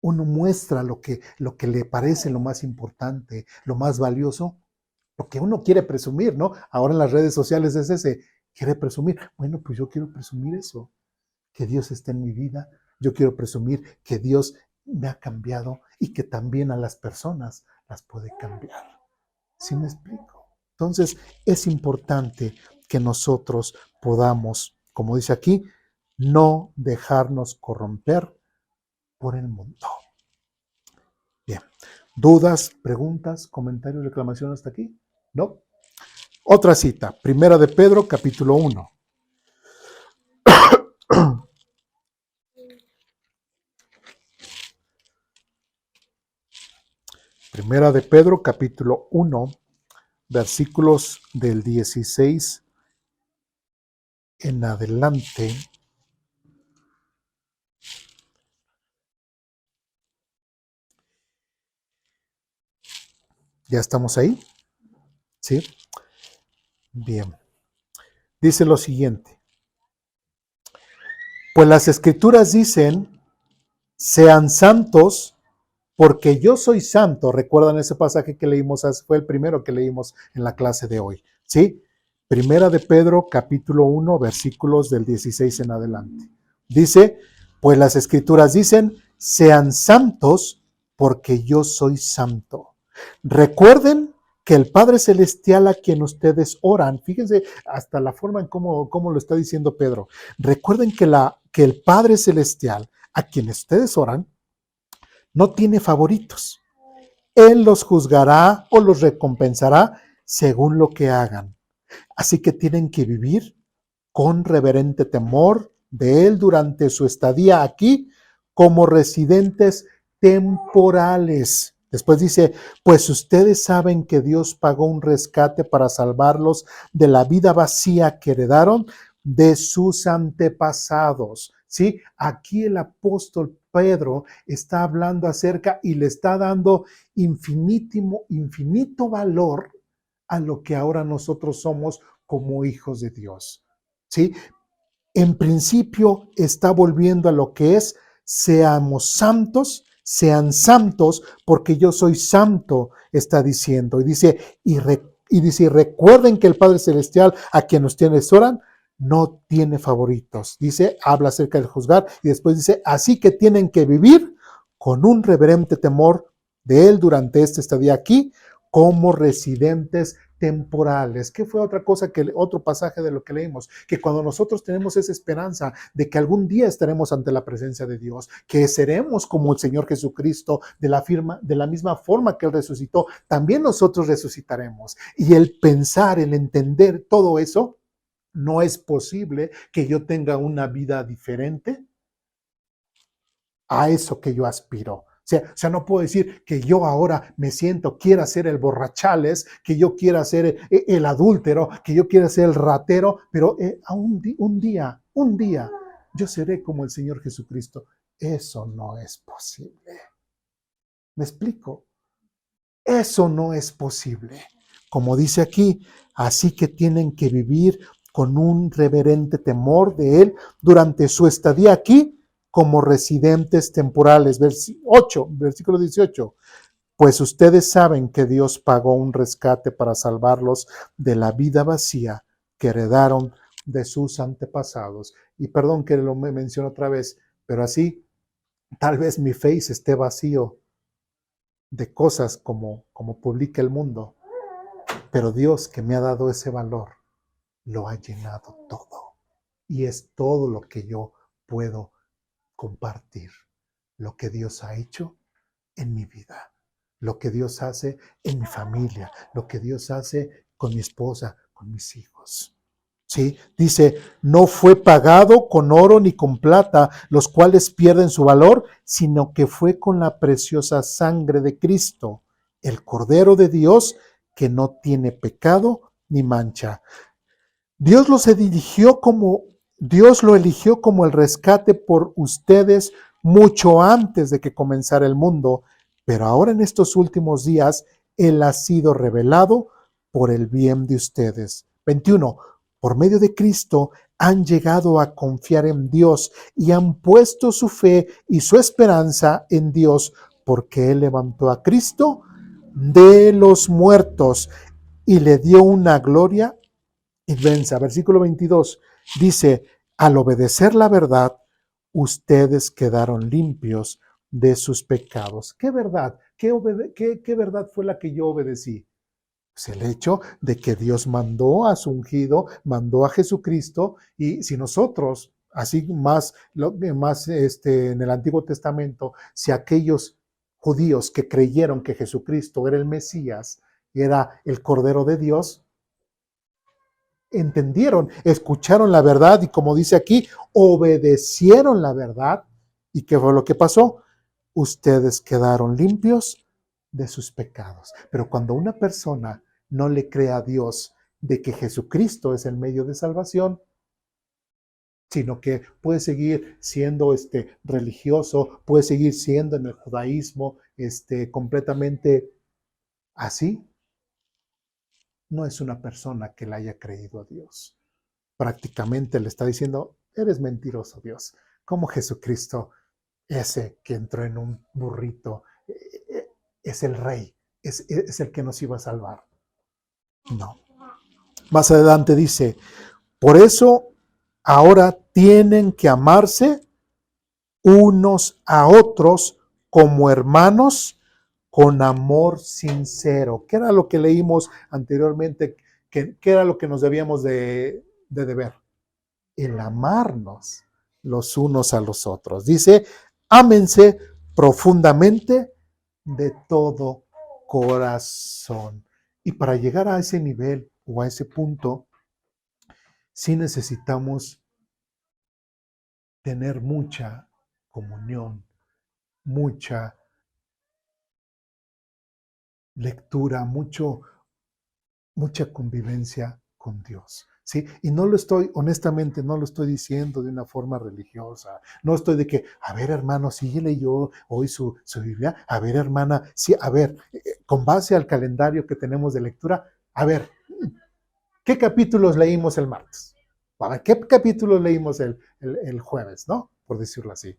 Uno muestra lo que le parece lo más importante, lo más valioso, lo que uno quiere presumir, ¿no? Ahora en las redes sociales es ese, quiere presumir. Bueno, pues yo quiero presumir eso, que Dios está en mi vida. Yo quiero presumir que Dios me ha cambiado y que también a las personas las puede cambiar. ¿Sí me explico? Entonces, es importante que nosotros podamos, como dice aquí, no dejarnos corromper por el mundo. Bien. ¿Dudas, preguntas, comentarios, reclamaciones hasta aquí? ¿No? Otra cita, Primera de Pedro, capítulo 1. Primera de Pedro, capítulo 1, versículos del 16 en adelante. ¿Ya estamos ahí? ¿Sí? Bien. Dice lo siguiente. Pues las escrituras dicen, sean santos porque yo soy santo. ¿Recuerdan ese pasaje que leímos? Fue el primero que leímos en la clase de hoy. ¿Sí? Primera de Pedro, capítulo 1, versículos del 16 en adelante. Dice, pues las escrituras dicen, sean santos porque yo soy santo. Recuerden que el Padre Celestial a quien ustedes oran, fíjense hasta la forma en cómo lo está diciendo Pedro, recuerden que el Padre Celestial a quien ustedes oran no tiene favoritos. Él los juzgará o los recompensará según lo que hagan. Así que tienen que vivir con reverente temor de Él durante su estadía aquí como residentes temporales. Después dice, pues ustedes saben que Dios pagó un rescate para salvarlos de la vida vacía que heredaron de sus antepasados. ¿Sí? Aquí el apóstol Pedro está hablando acerca y le está dando infinito valor a lo que ahora nosotros somos como hijos de Dios. ¿Sí? En principio está volviendo a lo que es, seamos santos, sean santos, porque yo soy santo, está diciendo. Y recuerden que el Padre Celestial, a quien ustedes oran, no tiene favoritos. Dice, habla acerca del juzgar, y después dice, así que tienen que vivir con un reverente temor de Él durante este estadía aquí, como residentes temporales. ¿Qué fue otra cosa otro pasaje de lo que leímos? Que cuando nosotros tenemos esa esperanza de que algún día estaremos ante la presencia de Dios, que seremos como el Señor Jesucristo, de la misma forma que Él resucitó, también nosotros resucitaremos. Y el pensar, el entender todo eso, no es posible que yo tenga una vida diferente a eso que yo aspiro. O sea, no puedo decir que yo ahora quiera ser el borrachales, que yo quiera ser el adúltero, que yo quiera ser el ratero, pero un día, yo seré como el Señor Jesucristo. Eso no es posible. ¿Me explico? Eso no es posible. Como dice aquí, así que tienen que vivir con un reverente temor de Él durante su estadía aquí, como residentes temporales. 8, versículo 18. Pues ustedes saben que Dios pagó un rescate para salvarlos de la vida vacía que heredaron de sus antepasados. Y perdón que lo menciono otra vez, pero así tal vez mi face esté vacío de cosas como publica el mundo, pero Dios que me ha dado ese valor lo ha llenado todo. Y es todo lo que yo puedo compartir, lo que Dios ha hecho en mi vida, lo que Dios hace en mi familia, lo que Dios hace con mi esposa, con mis hijos. ¿Sí? Dice, no fue pagado con oro ni con plata, los cuales pierden su valor, sino que fue con la preciosa sangre de Cristo, el Cordero de Dios, que no tiene pecado ni mancha. Dios lo eligió como el rescate por ustedes mucho antes de que comenzara el mundo, pero ahora en estos últimos días Él ha sido revelado por el bien de ustedes. 21. Por medio de Cristo han llegado a confiar en Dios y han puesto su fe y su esperanza en Dios, porque Él levantó a Cristo de los muertos y le dio una gloria inmensa. Versículo 22 dice, al obedecer la verdad, ustedes quedaron limpios de sus pecados. ¿Qué verdad? ¿Qué verdad fue la que yo obedecí? Pues el hecho de que Dios mandó a su ungido, mandó a Jesucristo, y si nosotros, así más en el Antiguo Testamento, si aquellos judíos que creyeron que Jesucristo era el Mesías, era el Cordero de Dios, entendieron, escucharon la verdad y como dice aquí, obedecieron la verdad. ¿Y qué fue lo que pasó? Ustedes quedaron limpios de sus pecados. Pero cuando una persona no le cree a Dios de que Jesucristo es el medio de salvación, sino que puede seguir siendo religioso, puede seguir siendo en el judaísmo completamente así, no es una persona que le haya creído a Dios. Prácticamente le está diciendo, eres mentiroso, Dios. Como Jesucristo, ese que entró en un burrito, es el rey, es el que nos iba a salvar. No. Más adelante dice, por eso ahora tienen que amarse unos a otros como hermanos con amor sincero. ¿Qué era lo que leímos anteriormente? ¿Qué era lo que nos debíamos de deber? El amarnos los unos a los otros. Dice, ámense profundamente de todo corazón. Y para llegar a ese nivel o a ese punto, sí necesitamos tener mucha comunión, mucha lectura, mucha convivencia con Dios. ¿Sí? Y no lo estoy, honestamente, no lo estoy diciendo de una forma religiosa. No estoy de que, a ver, hermano, sí leyó hoy su Biblia. A ver, hermana, sí, a ver, con base al calendario que tenemos de lectura, a ver, ¿qué capítulos leímos el martes? A ver, ¿qué capítulos leímos el jueves, no? Por decirlo así.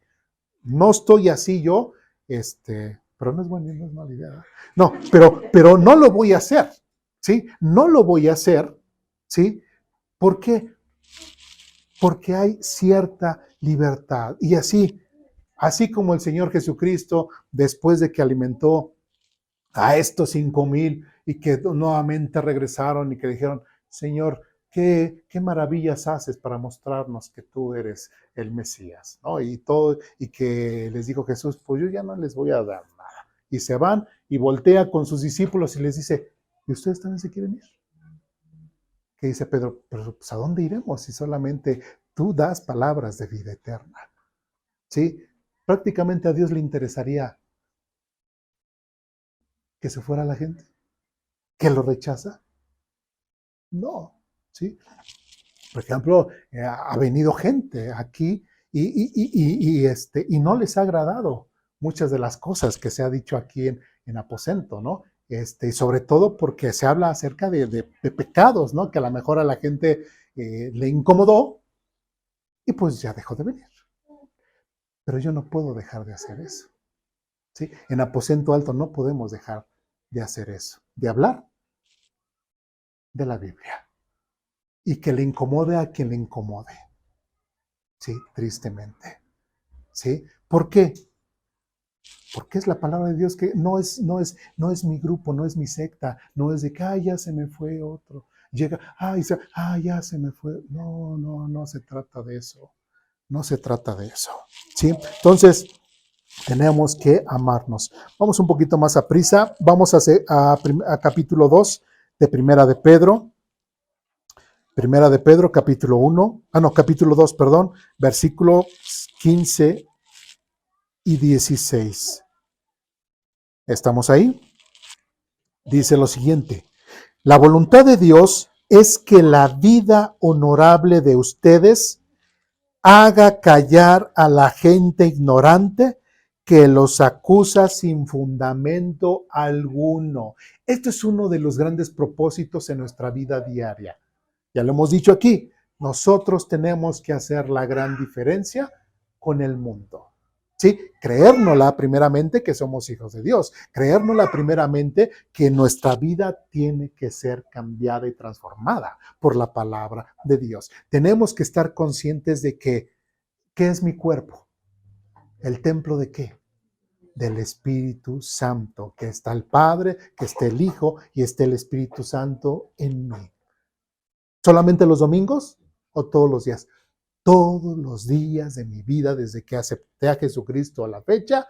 No estoy así yo, pero no es buena, no es mala idea. No, pero no lo voy a hacer, ¿sí? No lo voy a hacer, ¿sí? ¿Por qué? Porque hay cierta libertad. Y así como el Señor Jesucristo, después de que alimentó a estos 5,000 y que nuevamente regresaron y que dijeron, Señor, qué maravillas haces para mostrarnos que tú eres el Mesías, ¿no? Y todo, y que les dijo Jesús, pues yo ya no les voy a dar nada. Y se van y voltea con sus discípulos y les dice, ¿y ustedes también se quieren ir? Que dice Pedro, pero pues, ¿a dónde iremos si solamente tú das palabras de vida eterna? ¿Sí? Prácticamente a Dios le interesaría que se fuera la gente, que lo rechaza. No, ¿sí? Por ejemplo, ha venido gente aquí y no les ha agradado muchas de las cosas que se ha dicho aquí en Aposento, ¿no? Y sobre todo porque se habla acerca de pecados, ¿no? Que a lo mejor a la gente le incomodó y pues ya dejó de venir. Pero yo no puedo dejar de hacer eso, ¿sí? En Aposento Alto no podemos dejar de hacer eso, de hablar de la Biblia y que le incomode a quien le incomode, ¿sí? Tristemente. ¿Sí? ¿Por qué? Porque es la palabra de Dios que no es mi grupo, no es mi secta, no es de que, ya se me fue otro. Llega, ya se me fue. No se trata de eso. No se trata de eso. ¿Sí? Entonces, tenemos que amarnos. Vamos un poquito más a prisa. Vamos a capítulo 2 de Primera de Pedro. Primera de Pedro, capítulo 1. Capítulo 2, perdón. Versículo 15 y 16. ¿Estamos ahí? Dice lo siguiente: la voluntad de Dios es que la vida honorable de ustedes haga callar a la gente ignorante que los acusa sin fundamento alguno. Esto es uno de los grandes propósitos en nuestra vida diaria. Ya lo hemos dicho aquí, nosotros tenemos que hacer la gran diferencia con el mundo. ¿Sí? Creérnosla primeramente que somos hijos de Dios, creérnosla primeramente que nuestra vida tiene que ser cambiada y transformada por la palabra de Dios. Tenemos que estar conscientes de que, ¿qué es mi cuerpo? ¿El templo de qué? Del Espíritu Santo, que está el Padre, que está el Hijo y está el Espíritu Santo en mí. ¿Solamente los domingos o todos los días? Todos los días de mi vida, desde que acepté a Jesucristo a la fecha,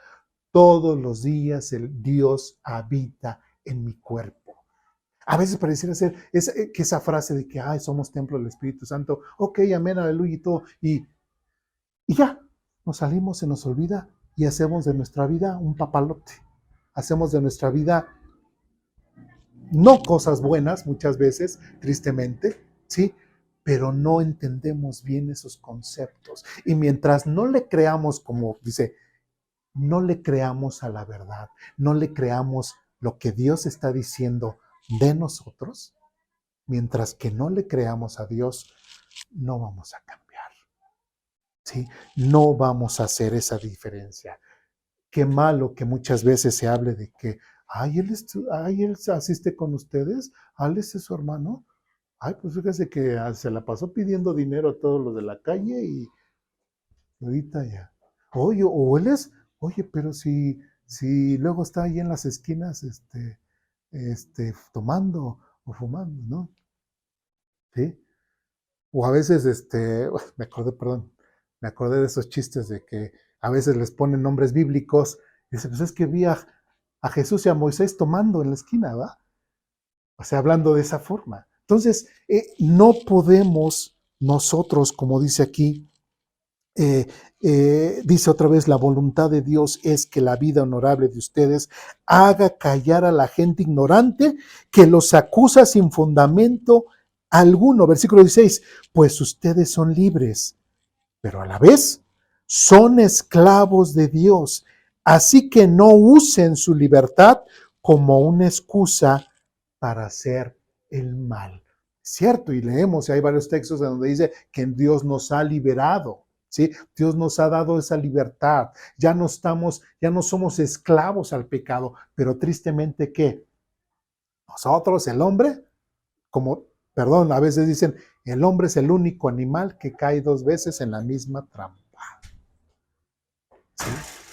todos los días el Dios habita en mi cuerpo. A veces pareciera ser que esa frase de que somos templo del Espíritu Santo, ok, amén, aleluya y todo, y ya, nos salimos, se nos olvida y hacemos de nuestra vida un papalote. Hacemos de nuestra vida no cosas buenas muchas veces, tristemente, ¿sí? Pero no entendemos bien esos conceptos. Y mientras no le creamos, como dice, no le creamos a la verdad, no le creamos lo que Dios está diciendo de nosotros, mientras que no le creamos a Dios, no vamos a cambiar, ¿sí? No vamos a hacer esa diferencia. Qué malo que muchas veces se hable de que, él asiste con ustedes, él es su hermano. Pues fíjese que se la pasó pidiendo dinero a todos los de la calle y ahorita ya. Oye, pero si luego está ahí en las esquinas, tomando o fumando, ¿no? ¿Sí? O a veces, me acordé de esos chistes de que a veces les ponen nombres bíblicos y dice, pues es que a Jesús y a Moisés tomando en la esquina, ¿va? O sea, hablando de esa forma. Entonces, no podemos nosotros, como dice aquí, dice otra vez, la voluntad de Dios es que la vida honorable de ustedes haga callar a la gente ignorante que los acusa sin fundamento alguno. Versículo 16, pues ustedes son libres, pero a la vez son esclavos de Dios. Así que no usen su libertad como una excusa para hacer el mal. Cierto, y leemos, y hay varios textos donde dice que Dios nos ha liberado, ¿sí? Dios nos ha dado esa libertad. Ya no somos esclavos al pecado, pero tristemente, ¿qué? Nosotros, el hombre, a veces dicen, el hombre es el único animal que cae 2 veces en la misma trampa. ¿Sí?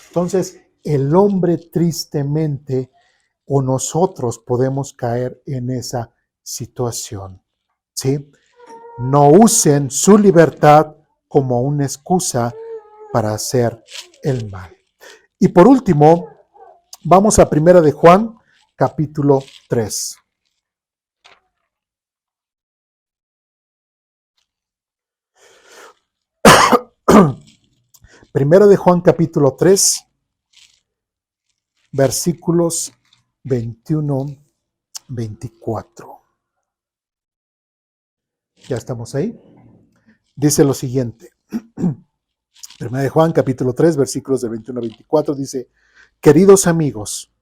Entonces, el hombre tristemente, o nosotros podemos caer en esa situación. ¿Sí? No usen su libertad como una excusa para hacer el mal. Y por último, vamos a Primera de Juan, capítulo 3. Primera de Juan, capítulo 3, versículos 21, 24. ¿Ya estamos ahí? Dice lo siguiente. Primera de Juan, capítulo 3, versículos de 21 a 24, dice, queridos amigos,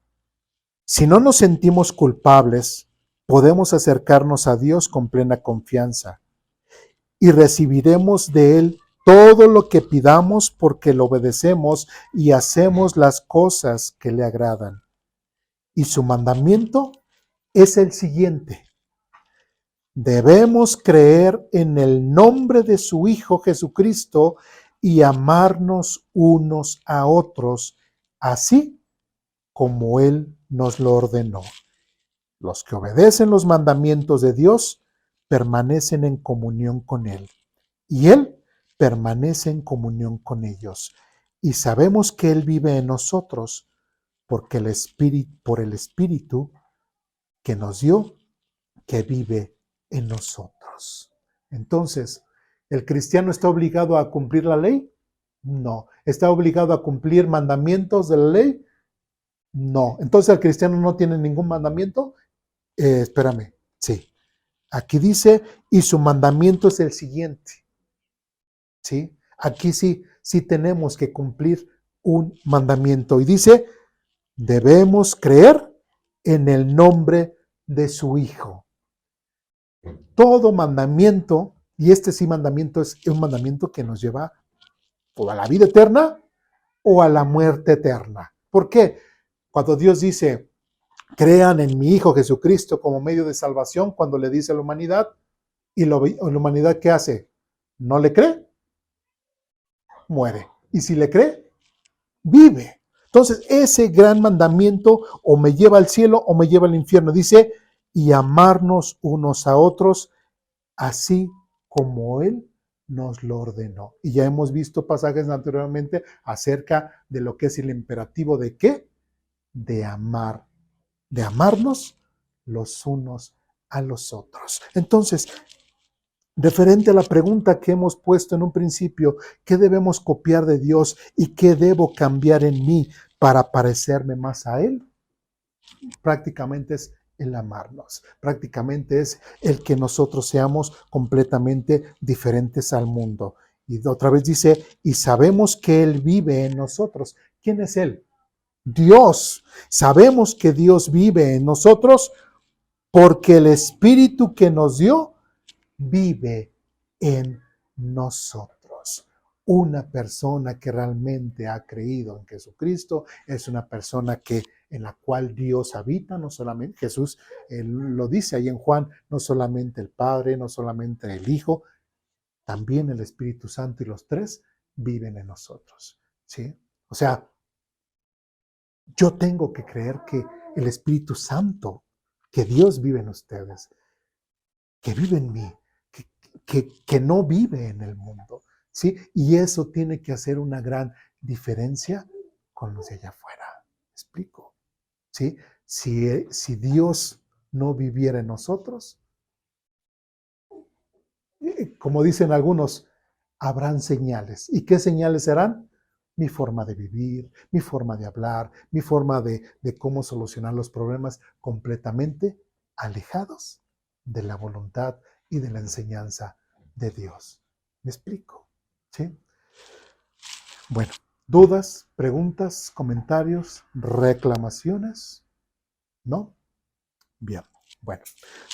si no nos sentimos culpables, podemos acercarnos a Dios con plena confianza y recibiremos de Él todo lo que pidamos porque lo obedecemos y hacemos las cosas que le agradan. Y su mandamiento es el siguiente. Debemos creer en el nombre de su Hijo Jesucristo y amarnos unos a otros, así como Él nos lo ordenó. Los que obedecen los mandamientos de Dios permanecen en comunión con Él, y Él permanece en comunión con ellos. Y sabemos que Él vive en nosotros, porque por el Espíritu que nos dio, que vive en nosotros. Entonces, ¿el cristiano está obligado a cumplir la ley? No. ¿Está obligado a cumplir mandamientos de la ley? No. Entonces, ¿el cristiano no tiene ningún mandamiento? Espérame, sí. Aquí dice, y su mandamiento es el siguiente. ¿Sí? Aquí sí tenemos que cumplir un mandamiento. Y dice, debemos creer en el nombre de su Hijo. Todo mandamiento, y este sí mandamiento es un mandamiento que nos lleva o a la vida eterna o a la muerte eterna. ¿Por qué? Cuando Dios dice, crean en mi Hijo Jesucristo como medio de salvación, cuando le dice a la humanidad, y la humanidad ¿qué hace? ¿No le cree? Muere. Y si le cree, vive. Entonces, ese gran mandamiento o me lleva al cielo o me lleva al infierno. Dice, y amarnos unos a otros, así como Él nos lo ordenó. Y ya hemos visto pasajes anteriormente acerca de lo que es el imperativo de ¿qué? De amar, de amarnos los unos a los otros. Entonces, referente a la pregunta que hemos puesto en un principio, ¿qué debemos copiar de Dios y qué debo cambiar en mí para parecerme más a Él? Prácticamente es el amarnos, prácticamente es el que nosotros seamos completamente diferentes al mundo. Y otra vez dice, y sabemos que Él vive en nosotros. ¿Quién es Él? Dios. Sabemos que Dios vive en nosotros porque el Espíritu que nos dio vive en nosotros. Una persona que realmente ha creído en Jesucristo es una persona en la cual Dios habita, no solamente Jesús, él lo dice ahí en Juan, no solamente el Padre, no solamente el Hijo, también el Espíritu Santo y los tres viven en nosotros. ¿Sí? O sea, yo tengo que creer que el Espíritu Santo, que Dios vive en ustedes, que vive en mí, que no vive en el mundo, ¿sí? Y eso tiene que hacer una gran diferencia con los de allá afuera. ¿Me explico? ¿sí? Si Dios no viviera en nosotros, como dicen algunos, habrán señales. ¿Y qué señales serán? Mi forma de vivir, mi forma de hablar, mi forma de cómo solucionar los problemas completamente alejados de la voluntad y de la enseñanza de Dios. ¿Me explico? ¿Sí? Bueno, dudas, preguntas, comentarios, reclamaciones, ¿no? Bien, bueno,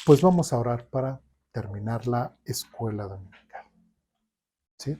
pues vamos a orar para terminar la escuela dominical. ¿Sí?